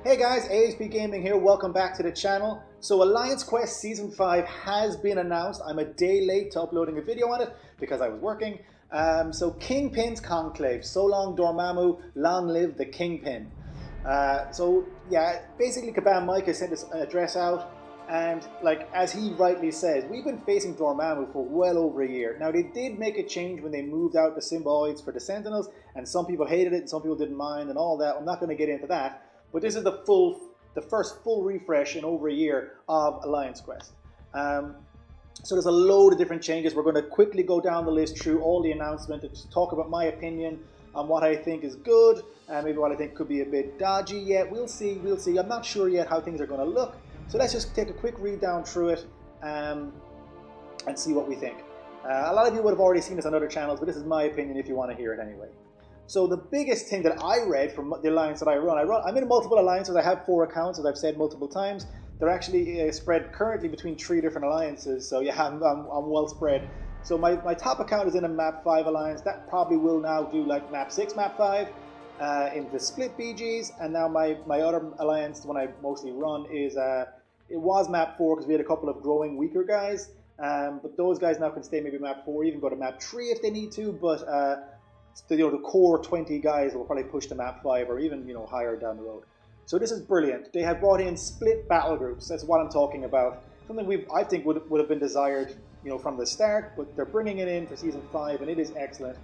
Hey guys, AHP Gaming here. Welcome back to the channel. So Alliance Quest Season 5 has been announced. I'm a day late to uploading a video on it because I was working. So Kingpin's Conclave. So long Dormammu, long live the Kingpin. So yeah, basically Kabam Mike has sent this address out, and like as he rightly says, we've been facing Dormammu for well over a year. Now they did make a change when they moved out the Symbiotes for the Sentinels, and some people hated it and some people didn't mind and all that. I'm not going to get into that. But this is the first full refresh in over a year of Alliance Quest. So there's a load of different changes. We're going to quickly go down the list through all the announcements and talk about my opinion on what I think is good and maybe what I think could be a bit dodgy yet. We'll see. I'm not sure yet how things are going to look. So let's just take a quick read down through it and see what we think. A lot of you would have already seen this on other channels, but this is my opinion if you want to hear it anyway. So the biggest thing that I read from the alliance that I'm in multiple alliances. I have 4 accounts, as I've said multiple times. They're actually spread currently between 3 different alliances, so yeah, I'm well spread. So my top account is in a Map 5 alliance. That probably will now do like Map 6, Map 5, in the split BGs, and now my other alliance, the one I mostly run, is it was Map 4 because we had a couple of growing weaker guys, but those guys now can stay maybe Map 4, even go to Map 3 if they need to, but the core 20 guys will probably push to Map 5 or even higher down the road. So this is brilliant. They have brought in split battle groups. That's what I'm talking about. Something I think would have been desired from the start, but they're bringing it in for Season 5 and it is excellent.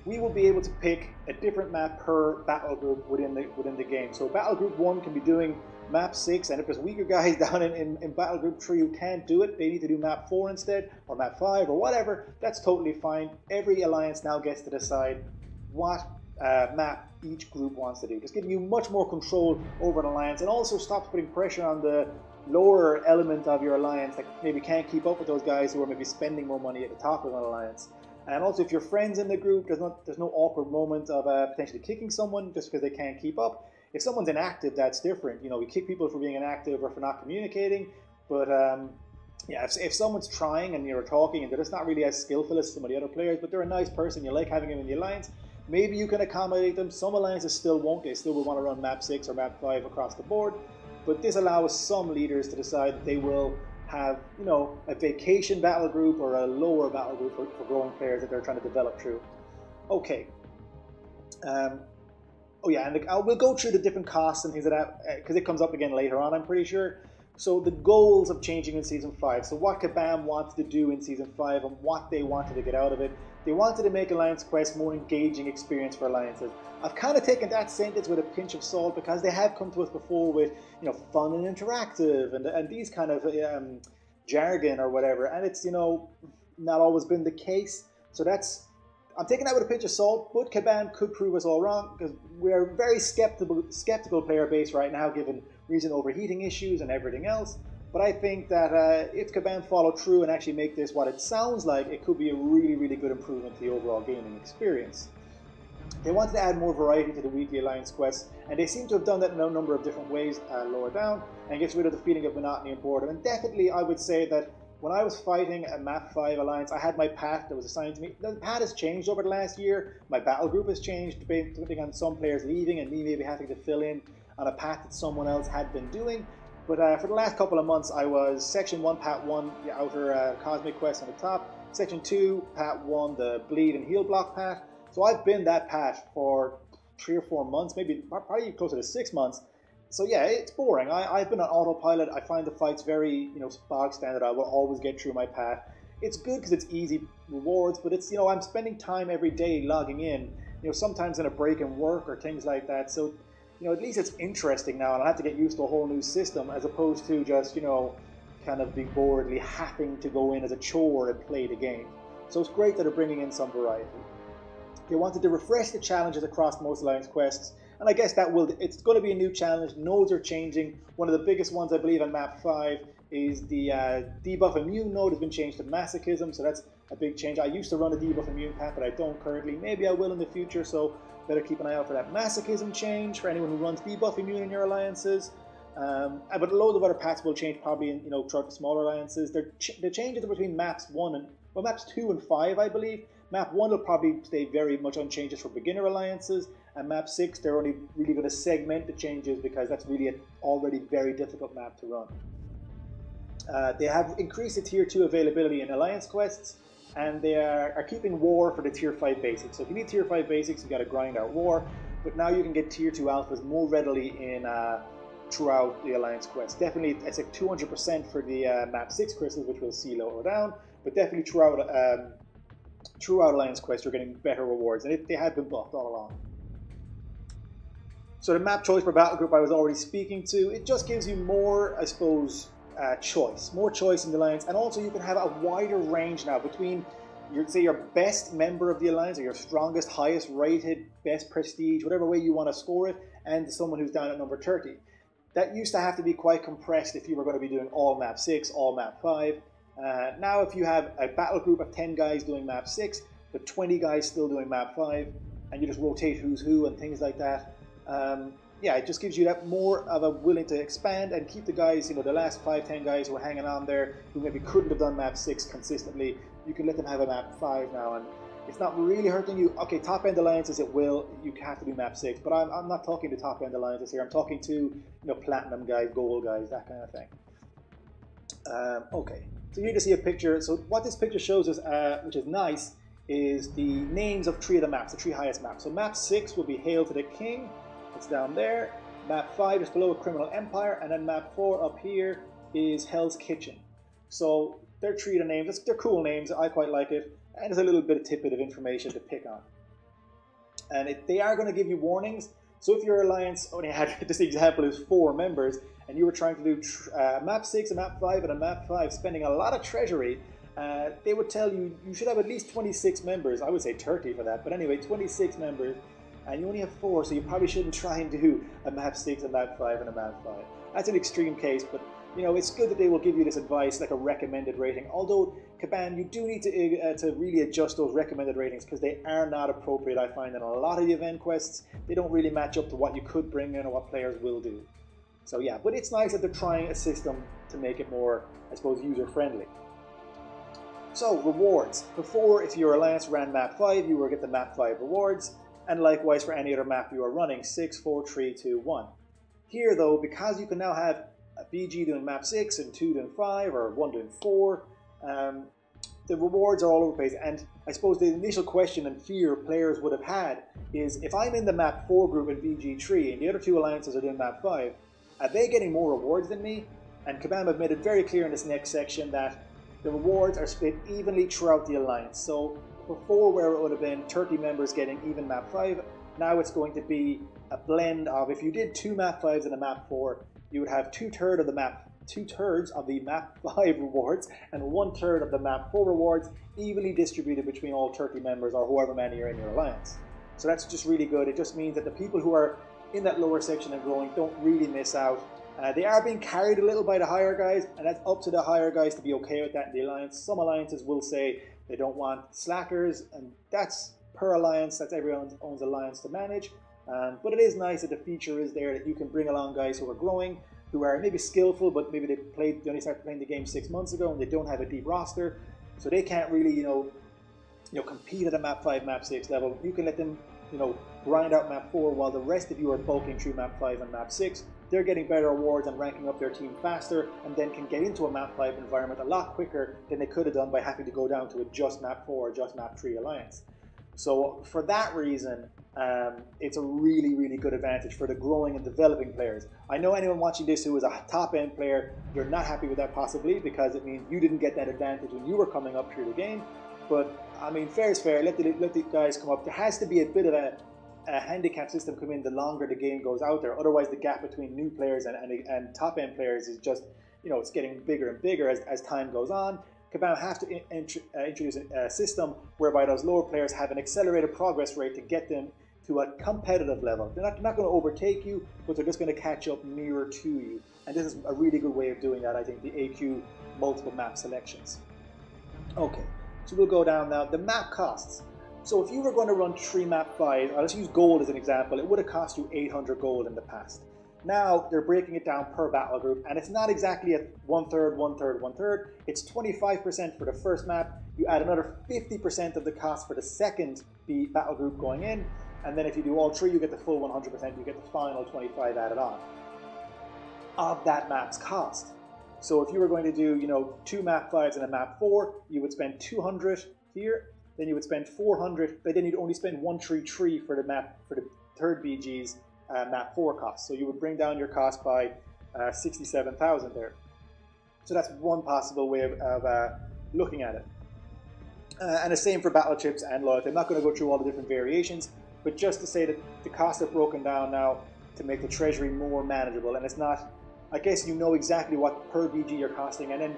We will be able to pick a different map per battle group within the game. So Battle Group 1 can be doing Map 6, and if there's weaker guys down in Battle Group 3 who can't do it, they need to do Map 4 instead, or Map 5, or whatever. That's totally fine. Every alliance now gets to decide what map each group wants to do. Just giving you much more control over an alliance, and also stops putting pressure on the lower element of your alliance that maybe can't keep up with those guys who are maybe spending more money at the top of an alliance. And also, if you're friends in the group, there's no awkward moment of potentially kicking someone just because they can't keep up. If someone's inactive, that's different. We kick people for being inactive or for not communicating. But yeah, if someone's trying and you're talking and they're just not really as skillful as some of the other players, but they're a nice person, you like having them in the alliance, maybe you can accommodate them. Some alliances still won't. They still will want to run Map 6 or Map 5 across the board. But this allows some leaders to decide that they will have a vacation battle group or a lower battle group for growing players that they're trying to develop through. Okay. Oh yeah, and we'll go through the different costs and things like that because it comes up again later on, I'm pretty sure. So the goals of changing in Season 5. So what Kabam wanted to do in Season 5 and what they wanted to get out of it. They wanted to make Alliance Quest more engaging experience for alliances. I've kind of taken that sentence with a pinch of salt because they have come to us before with fun and interactive and these kind of jargon or whatever, and it's not always been the case. So I'm taking that with a pinch of salt, but Kabam could prove us all wrong because we're a very skeptical player base right now given recent overheating issues and everything else. But I think that if Kabam follow through and actually make this what it sounds like, it could be a really, really good improvement to the overall gaming experience. They wanted to add more variety to the weekly Alliance quests, and they seem to have done that in a number of different ways lower down, and gets rid of the feeling of monotony and boredom. And definitely I would say that when I was fighting a Map 5 Alliance, I had my path that was assigned to me. The path has changed over the last year. My battle group has changed, depending on some players leaving and me maybe having to fill in on a path that someone else had been doing. But for the last couple of months, I was Section 1, Pat 1, the outer Cosmic Quest on the top. Section 2, Pat 1, the Bleed and Heal block path. So I've been that path for 3 or 4 months, maybe probably closer to 6 months. So yeah, it's boring. I've been on autopilot. I find the fights very, bog standard. I will always get through my path. It's good because it's easy rewards, but it's, I'm spending time every day logging in, sometimes in a break in work or things like that. So at least it's interesting now, and I have to get used to a whole new system as opposed to just, kind of be boredly having to go in as a chore and play the game. So it's great that they're bringing in some variety. They wanted to refresh the challenges across most Alliance quests, and I guess it's going to be a new challenge. Nodes are changing. One of the biggest ones, I believe, on Map 5 is the debuff immune node has been changed to masochism, so that's a big change. I used to run a debuff immune path, but I don't currently. Maybe I will in the future, so better keep an eye out for that masochism change for anyone who runs debuff immune in your alliances. But loads of other paths will change probably in throughout the smaller alliances. The changes are between maps 2 and 5, I believe. Map 1 will probably stay very much unchanged just for beginner alliances, And map 6, they're only really going to segment the changes because that's really an already very difficult map to run. They have increased the tier 2 availability in Alliance quests, and they are keeping War for the tier 5 basics. So if you need tier 5 basics, you got to grind out War, but now you can get tier 2 alphas more readily in throughout the Alliance quest. Definitely, it's like 200% for the map 6 crystals, which we'll see lower down, but definitely throughout Alliance quest, you're getting better rewards, and they have been buffed all along. So the map choice per battle group I was already speaking to, it just gives you more, I suppose, more choice in the Alliance, and also you can have a wider range now between your best member of the Alliance, or your strongest, highest rated, best prestige, whatever way you want to score it, and someone who's down at number 30. That used to have to be quite compressed if you were going to be doing all map 6, all map 5. Now if you have a battle group of 10 guys doing map 6, but 20 guys still doing map 5, and you just rotate who's who and things like that, yeah, it just gives you that more of a willing to expand and keep the guys, the last 5-10 guys who are hanging on there, who maybe couldn't have done map 6 consistently, you can let them have a map 5 now, and it's not really hurting you. Okay, top end alliances, you have to do map 6, but I'm not talking to top end alliances here. I'm talking to platinum guys, gold guys, that kind of thing. Okay, so here to see a picture. So what this picture shows us, which is nice, is the names of 3 of the maps, the 3 highest maps. So map 6 will be Hail to the King. It's down there. Map 5 is below Criminal Empire, and then map 4 up here is Hell's Kitchen. So they're 3 of the names. They're cool names. I quite like it, and there's a little bit of tidbit of information to pick on. And they are going to give you warnings. So if your alliance only had, this example is 4 members, and you were trying to do map 6, a map 5, and a map 5, spending a lot of treasury, they would tell you you should have at least 26 members. I would say 30 for that, but anyway, 26 members. And you only have 4, so you probably shouldn't try and do a map 6, a map 5, and a map 5. That's an extreme case, but it's good that they will give you this advice, like a recommended rating. Although, Kabam, you do need to really adjust those recommended ratings, because they are not appropriate, I find, in a lot of the event quests. They don't really match up to what you could bring in or what players will do. So yeah, but it's nice that they're trying a system to make it more, I suppose, user-friendly. So, rewards. Before, if your alliance ran map 5, you would get the map 5 rewards. And likewise for any other map you are running, 6, 4, 3, 2, 1. Here though, because you can now have a BG doing map 6 and 2 doing 5 or 1 doing 4, the rewards are all over the place. And I suppose the initial question and fear players would have had is, if I'm in the map 4 group in BG3 and the other 2 alliances are doing map 5, are they getting more rewards than me? And Kabam have made it very clear in this next section that the rewards are split evenly throughout the alliance. So before, where it would have been 30 members getting even map 5, now it's going to be a blend of, if you did 2 map 5s and a map 4, you would have 2/3 of the map 5 rewards and 1/3 of the map 4 rewards evenly distributed between all 30 members or whoever many are in your alliance. So that's just really good. It just means that the people who are in that lower section and growing don't really miss out. They are being carried a little by the higher guys, and that's up to the higher guys to be okay with that in the alliance. Some alliances will say they don't want slackers, and that's per alliance. That's everyone's own alliance to manage. But it is nice that the feature is there that you can bring along guys who are growing, who are maybe skillful, but maybe they only started playing the game 6 months ago and they don't have a deep roster, so they can't really compete at a map 5, map 6 level. You can let them grind out map 4 while the rest of you are bulking through map 5 and map 6. They're getting better awards and ranking up their team faster, and then can get into a map 5 environment a lot quicker than they could have done by having to go down to a just map 4 or just map 3 alliance. So for that reason, it's a really, really good advantage for the growing and developing players. I know anyone watching this who is a top-end player, you're not happy with that possibly, because it means you didn't get that advantage when you were coming up through the game. But I mean, fair is fair. Let the guys come up. There has to be a bit of a handicap system come in the longer the game goes out there. Otherwise, the gap between new players and top-end players is just, it's getting bigger and bigger as time goes on. Kabam have to introduce a system whereby those lower players have an accelerated progress rate to get them to a competitive level. They're not going to overtake you, but they're just going to catch up nearer to you. And this is a really good way of doing that, I think, the AQ multiple map selections. Okay, so we'll go down now. The map costs. So if you were going to run 3 map 5, let's use gold as an example, it would have cost you 800 gold in the past. Now they're breaking it down per battle group, and it's not exactly at 1/3, 1/3, 1/3. It's 25% for the first map. You add another 50% of the cost for the second battle group going in. and then if you do all 3, you get the full 100%, you get the final 25 added on of that map's cost. So if you were going to do, 2 map 5s and a map 4, you would spend 200 here, then you would spend 400, but then you'd only spend 133 for the map, for the third BG's map 4 cost. So you would bring down your cost by 67,000 there. So that's one possible way of looking at it. And the same for battle chips and loyalty. I'm not going to go through all the different variations, but just to say that the costs are broken down now to make the treasury more manageable. And it's not, I guess you know exactly what per BG you're costing. And then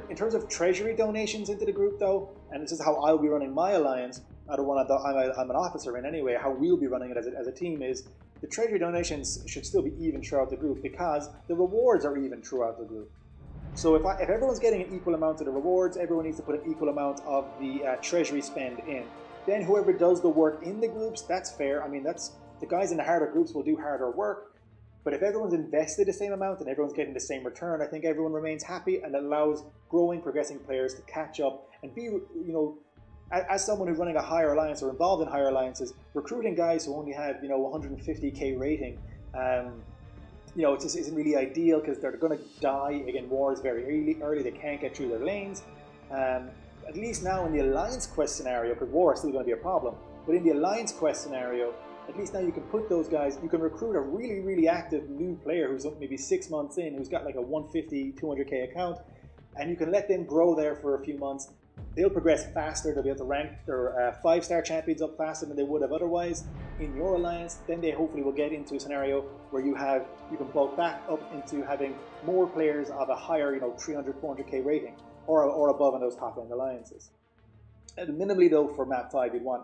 in terms of treasury donations into the group though, and this is how I'll be running my alliance, I don't want to, I'm an officer in anyway, how we'll be running it as a team is, the treasury donations should still be even throughout the group because the rewards are even throughout the group. So if everyone's getting an equal amount of the rewards, everyone needs to put an equal amount of the treasury spend in. Then whoever does the work in the groups, that's fair. I mean, that's the guys in the harder groups will do harder work. But if everyone's invested the same amount and everyone's getting the same return, I think everyone remains happy and allows growing, progressing players to catch up and be, as someone who's running a higher alliance or involved in higher alliances, recruiting guys who only have, 150k rating, it just isn't really ideal because they're going to die. Again, war is very early, they can't get through their lanes. At least now in the Alliance Quest scenario, because war is still going to be a problem, but in the Alliance Quest scenario, at least now you can put those guys, you can recruit a really, really active new player who's maybe 6 months in, who's got like a 150, 200k account, and you can let them grow there for a few months. They'll progress faster, they'll be able to rank their 5-star champions up faster than they would have otherwise in your alliance. Then they hopefully will get into a scenario where you can bulk back up into having more players of a higher, 300, 400k rating or above in those top end alliances. And minimally though, for map 5, you'd want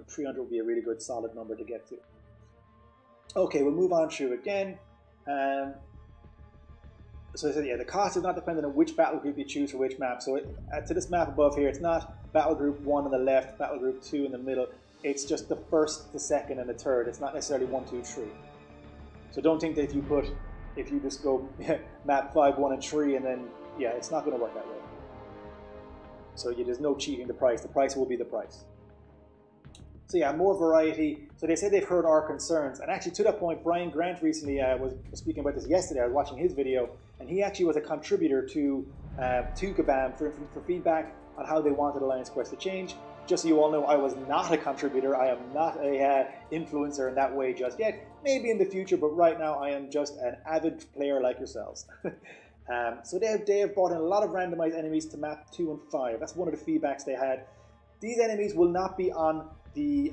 300 would be a really good solid number to get to. Okay, we'll move on through again. So I said, the cost is not dependent on which battle group you choose for which map. So to this map above here, it's not battle group 1 on the left, battle group 2 in the middle. It's just the first, the second, and the third. It's not necessarily 1, 2, 3. So don't think that if you just go map 5, 1, and 3, and then, it's not going to work that way. So there's no cheating the price. The price will be the price. So more variety. So they say they've heard our concerns. And actually to that point, Brian Grant recently was speaking about this yesterday. I was watching his video, and he actually was a contributor to Kabam for feedback on how they wanted Alliance Quest to change. Just so you all know, I was not a contributor. I am not a influencer in that way just yet. Maybe in the future, but right now I am just an avid player like yourselves. So they have brought in a lot of randomized enemies to map 2 and 5. That's one of the feedbacks they had. These enemies will not be on the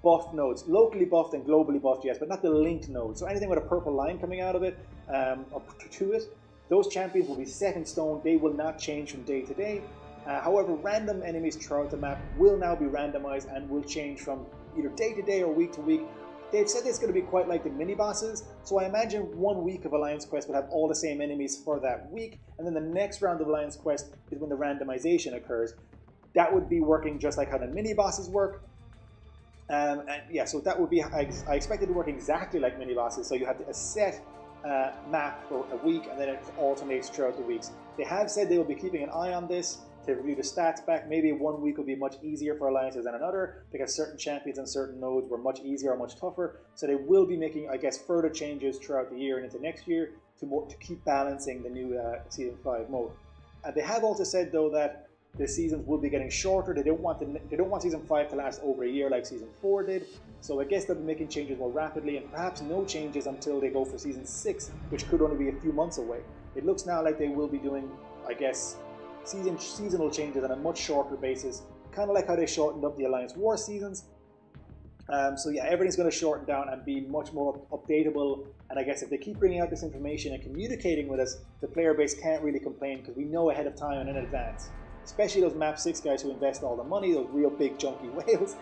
buffed nodes, locally buffed and globally buffed, yes, but not the linked nodes. So anything with a purple line coming out of it, up to it, those champions will be set in stone. They will not change from day to day. However, random enemies throughout the map will now be randomized and will change from either day to day or week to week. They've said it's going to be quite like the mini bosses, so I imagine 1 week of Alliance Quest will have all the same enemies for that week, and then the next round of Alliance Quest is when the randomization occurs. That would be working just like how the mini bosses work. So that would be, I expect it to work exactly like mini bosses. So you have a set map for a week, and then it alternates throughout the weeks. They have said they will be keeping an eye on this to review the stats back. Maybe 1 week will be much easier for alliances than another because certain champions and certain nodes were much easier or much tougher. So they will be making, I guess, further changes throughout the year and into next year to keep balancing the new Season 5 mode. They have also said though that the seasons will be getting shorter. They don't want Season 5 to last over a year like Season 4 did. So I guess they'll be making changes more rapidly, and perhaps no changes until they go for Season 6, which could only be a few months away. It looks now like they will be doing, I guess, seasonal changes on a much shorter basis, kind of like how they shortened up the Alliance War seasons. Everything's going to shorten down and be much more updatable. And I guess if they keep bringing out this information and communicating with us, the player base can't really complain because we know ahead of time and in advance. Especially those Map 6 guys who invest all the money, those real big chunky whales.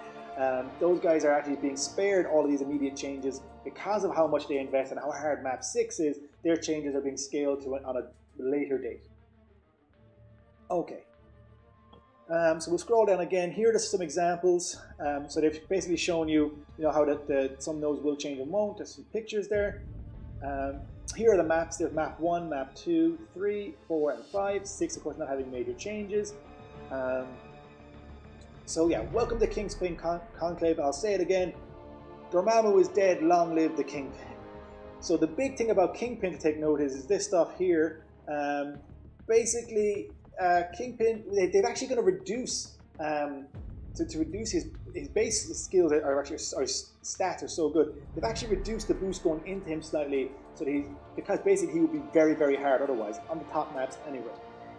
Those guys are actually being spared all of these immediate changes because of how much they invest and how hard Map 6 is. Their changes are being scaled to on a later date. Okay. So we'll scroll down again. Here are some examples. So they've basically shown you, how some nodes will change and won't. There's some pictures there. Here are the maps. There's map 1, map 2, 3, 4, and 5. 6, of course, not having major changes. Welcome to King's Pain Conclave. I'll say it again. Dormammu is dead, long live the Kingpin. So the big thing about Kingpin to take note is this stuff here. Basically, Kingpin, they're actually going to reduce, to reduce his base skills are actually, or stats are so good. They've actually reduced the boost going into him slightly, so that because basically he would be very, very hard otherwise, on the top maps anyway.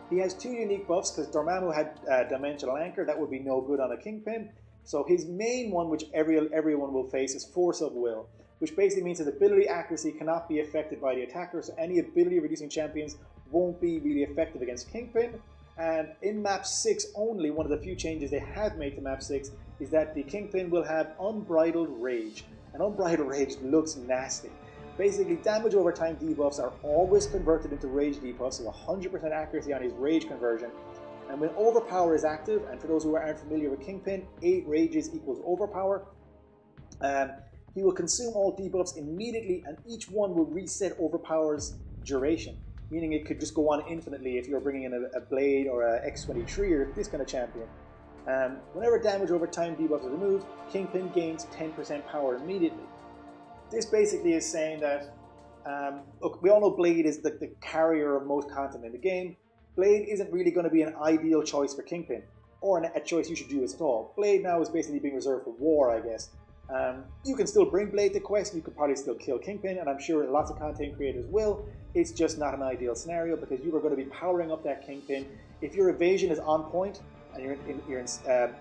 He has 2 unique buffs, because Dormammu had Dimensional Anchor, that would be no good on a Kingpin. So his main one, which everyone will face, is Force of Will, which basically means his ability accuracy cannot be affected by the attacker, so any ability reducing champions won't be really effective against Kingpin. And in map 6 only, one of the few changes they have made to map 6 is that the Kingpin will have Unbridled Rage. And Unbridled Rage looks nasty. Basically, damage over time debuffs are always converted into rage debuffs, so 100% accuracy on his rage conversion. And when Overpower is active, and for those who aren't familiar with Kingpin, 8 rages equals Overpower, he will consume all debuffs immediately, and each one will reset Overpower's duration. Meaning it could just go on infinitely if you're bringing in a Blade or a X23 or this kind of champion. Whenever damage over time debuff is removed, Kingpin gains 10% power immediately. This basically is saying that, look, we all know Blade is the carrier of most content in the game. Blade isn't really going to be an ideal choice for Kingpin, or a choice you should use at all. Blade now is basically being reserved for war, I guess. You can still bring Blade to quest, you could probably still kill Kingpin, and I'm sure lots of content creators will. It's just not an ideal scenario, because you are going to be powering up that Kingpin. If your evasion is on point, and your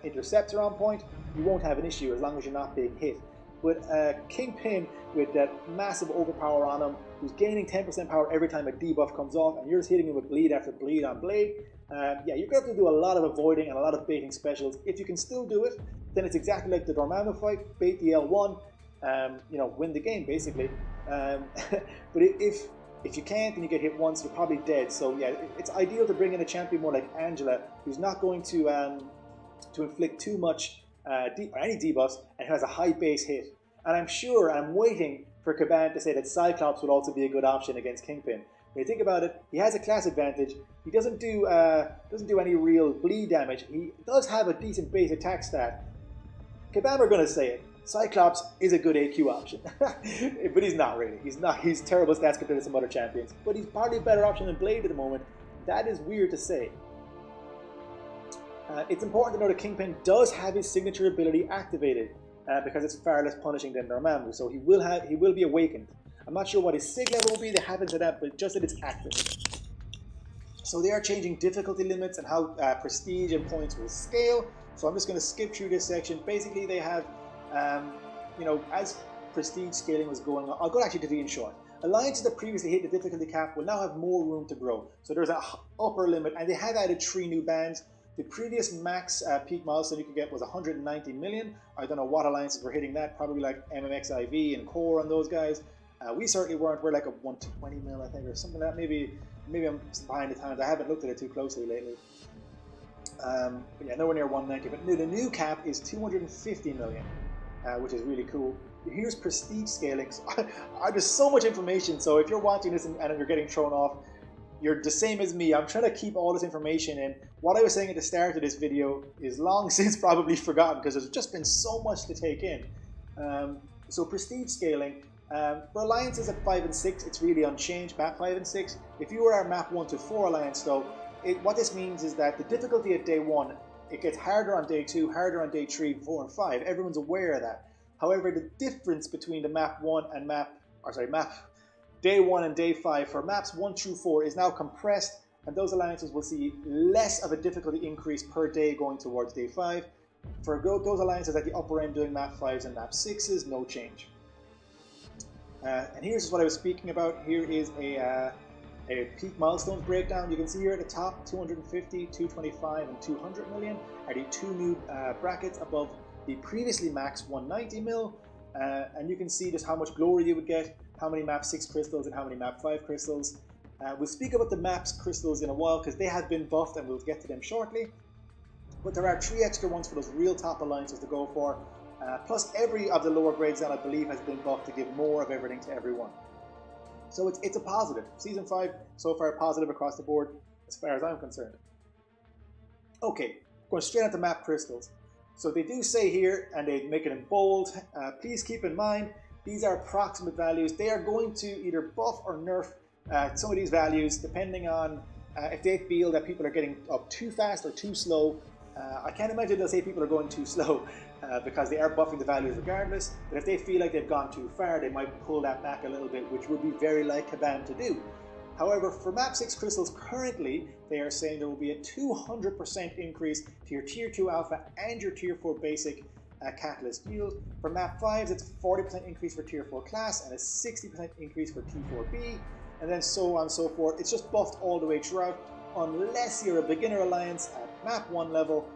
intercepts are on point, you won't have an issue as long as you're not being hit. But Kingpin with that massive overpower on him, who's gaining 10% power every time a debuff comes off, and you're just hitting him with bleed after bleed on blade, yeah, you're going to have to do a lot of avoiding and a lot of baiting specials. If you can still do it, then it's exactly like the Dormammu fight, bait the L1, you know, win the game basically. But if you can't and you get hit once, you're probably dead. So yeah, it's ideal to bring in a champion more like Angela, who's not going to inflict too much any debuffs, and has a high base hit. And I'm waiting for Caban to say that Cyclops would also be a good option against Kingpin. When you think about it, he has a class advantage. He doesn't do any real bleed damage. He does have a decent base attack stat. Caban are going to say it. Cyclops is a good AQ option, but he's not really. He's terrible stats compared to some other champions. But he's probably a better option than Blade at the moment. That is weird to say. It's important to know that Kingpin does have his signature ability activated because it's far less punishing than Dormammu, so he will be awakened. I'm not sure what his sig level will be. They haven't said that, but just that it's active. So they are changing difficulty limits and how prestige and points will scale. So I'm just going to skip through this section. Basically, they have, you know, as prestige scaling was going on. I'll go actually to the in short. Alliances that previously hit the difficulty cap will now have more room to grow. So there's an upper limit, and they have added 3 new bands. The previous max peak milestone you could get was 190 million. I don't know what alliances were hitting that, probably like MMXIV and Core and those guys. We certainly weren't. We're like a 120 mil, I think, or something like that. Maybe I'm behind the times. I haven't looked at it too closely lately. But yeah, nowhere near 190. But the new cap is 250 million, which is really cool. Here's prestige scaling. So, there's so much information, so if you're watching this and you're getting thrown off, you're the same as me. I'm trying to keep all this information in. What I was saying at the start of this video is long since probably forgotten because there's just been so much to take in. So prestige scaling, for alliances at 5 and 6, it's really unchanged, map 5 and 6. If you were our map 1 to 4 alliance though, what this means is that the difficulty at day 1, it gets harder on day 2, harder on day 3, 4 and 5. Everyone's aware of that. However, the difference between the map 1 and day 1 and day 5 for maps 1 through 4 is now compressed, and those alliances will see less of a difficulty increase per day going towards day 5. For those alliances at the upper end doing map 5s and map 6s, no change. And here's what I was speaking about. Here is a peak milestones breakdown. You can see here at the top, 250, 225, and 200 million are the 2 new brackets above the previously max 190 mil. And you can see just how much glory you would get, how many map 6 crystals and how many map 5 crystals. We'll speak about the maps crystals in a while because they have been buffed and we'll get to them shortly. But there are 3 extra ones for those real top alliances to go for. Plus every of the lower grades that I believe has been buffed to give more of everything to everyone. So it's a positive. Season 5 so far positive across the board as far as I'm concerned. Okay, going straight into map crystals. So they do say here, and they make it in bold, please keep in mind, these are approximate values. They are going to either buff or nerf some of these values depending on if they feel that people are getting up too fast or too slow. I can't imagine they'll say people are going too slow because they are buffing the values regardless. But if they feel like they've gone too far, they might pull that back a little bit, which would be very like Kabam to do. However, for Map 6 crystals currently, they are saying there will be a 200% increase to your Tier 2 Alpha and your Tier 4 Basic Catalyst yield. For Map 5s, it's a 40% increase for Tier 4 Class and a 60% increase for T4B, and then so on and so forth. It's just buffed all the way throughout, unless you're a beginner alliance at Map 1 level,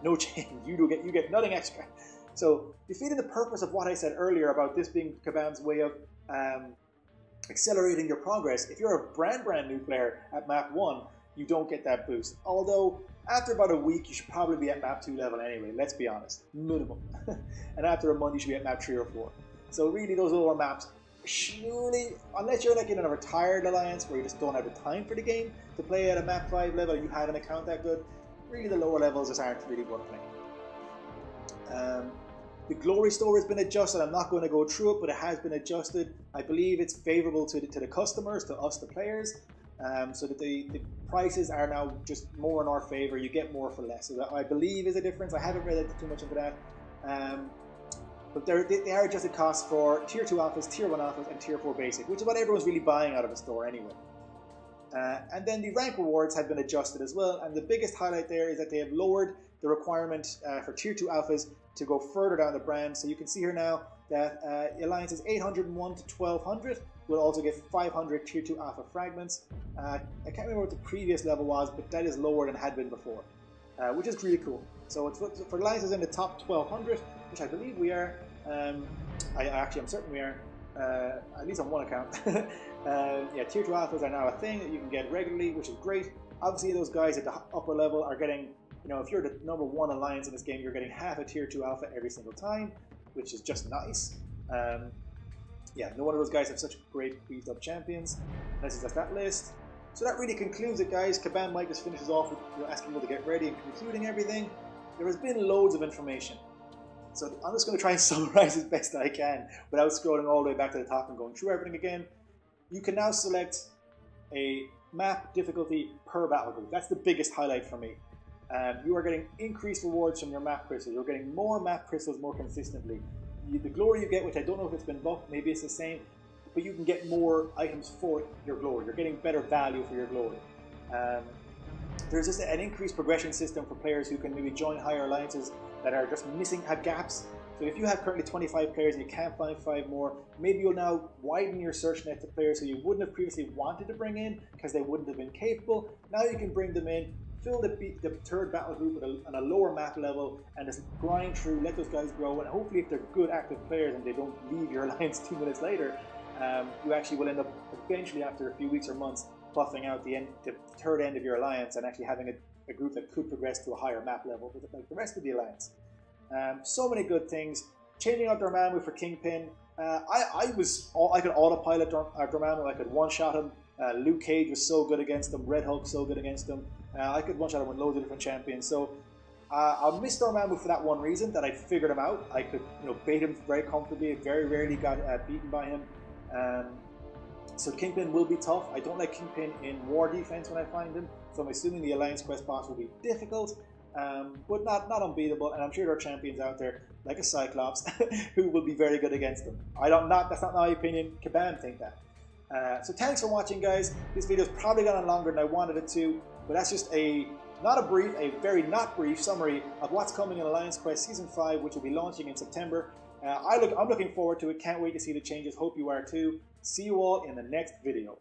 no change, you get nothing extra. So, defeating the purpose of what I said earlier about this being Kabam's way of accelerating your progress. If you're a brand new player at Map 1, you don't get that boost. Although, after about a week, you should probably be at Map 2 level anyway, let's be honest, minimum. And after a month, you should be at Map 3 or 4. So really, those lower maps, surely, unless you're like in a retired alliance where you just don't have the time for the game to play at a Map 5 level, you have an account that good, really the lower levels just aren't really worth playing. The glory store has been adjusted. I'm not going to go through it, but it has been adjusted. I believe it's favorable to the customers, to us, the players, so that the prices are now just more in our favor. You get more for less. So that, I believe, is a difference. I haven't read too much into that. But they are adjusted costs for Tier 2 Alphas, Tier 1 Alphas, and Tier 4 Basic, which is what everyone's really buying out of the store anyway. And then the rank rewards have been adjusted as well, and the biggest highlight there is that they have lowered the requirement for Tier 2 Alphas to go further down the brand. So you can see here now that Alliances 801 to 1200 will also get 500 Tier 2 Alpha fragments. I can't remember what the previous level was, but that is lower than it had been before, which is really cool. So it's for Alliances in the top 1200, which I believe we are. I'm certain we are, at least on one account. Yeah, Tier 2 Alphas are now a thing that you can get regularly, which is great. Obviously, those guys at the upper level are getting, you know, if you're the #1 alliance in this game, you're getting half a Tier 2 Alpha every single time, which is just nice. Yeah, no one of those guys have such great beefed up champions. This is just that list. So that really concludes it, guys. Kabam Mike just finishes off with asking people to get ready and concluding everything. There has been loads of information. So I'm just going to try and summarize as best I can without scrolling all the way back to the top and going through everything again. You can now select a map difficulty per battle group. That's the biggest highlight for me. You are getting increased rewards from your map crystals. You're getting more map crystals more consistently. The glory you get, which I don't know if it's been buffed, maybe it's the same, but you can get more items for your glory. You're getting better value for your glory. There's just an increased progression system for players who can maybe join higher alliances that are just have gaps. So if you have currently 25 players and you can't find 5 more, maybe you'll now widen your search net to players who you wouldn't have previously wanted to bring in because they wouldn't have been capable. Now you can bring them in, fill the third battle group on a lower map level, and just grind through, let those guys grow, and hopefully if they're good active players and they don't leave your alliance 2 minutes later, you actually will end up eventually after a few weeks or months buffing out the third end of your alliance and actually having a group that could progress to a higher map level with like the rest of the alliance. So many good things. Changing out Dormammu for Kingpin. I could autopilot Dormammu. I could one-shot him. Luke Cage was so good against him. Red Hulk so good against him. I could one-shot him with loads of different champions. So I'll miss Dormammu for that one reason, that I figured him out. I could bait him very comfortably. Very rarely got beaten by him. So Kingpin will be tough. I don't like Kingpin in war defense when I find him. So I'm assuming the Alliance Quest boss will be difficult. But not unbeatable, and I'm sure there are champions out there like a Cyclops who will be very good against them. That's not my opinion. Kabam think that. So thanks for watching, guys. This video's probably gone on longer than I wanted it to, but that's just a very not brief summary of what's coming in Alliance Quest Season 5, which will be launching in September. I'm looking forward to it. Can't wait to see the changes. Hope you are too. See you all in the next video.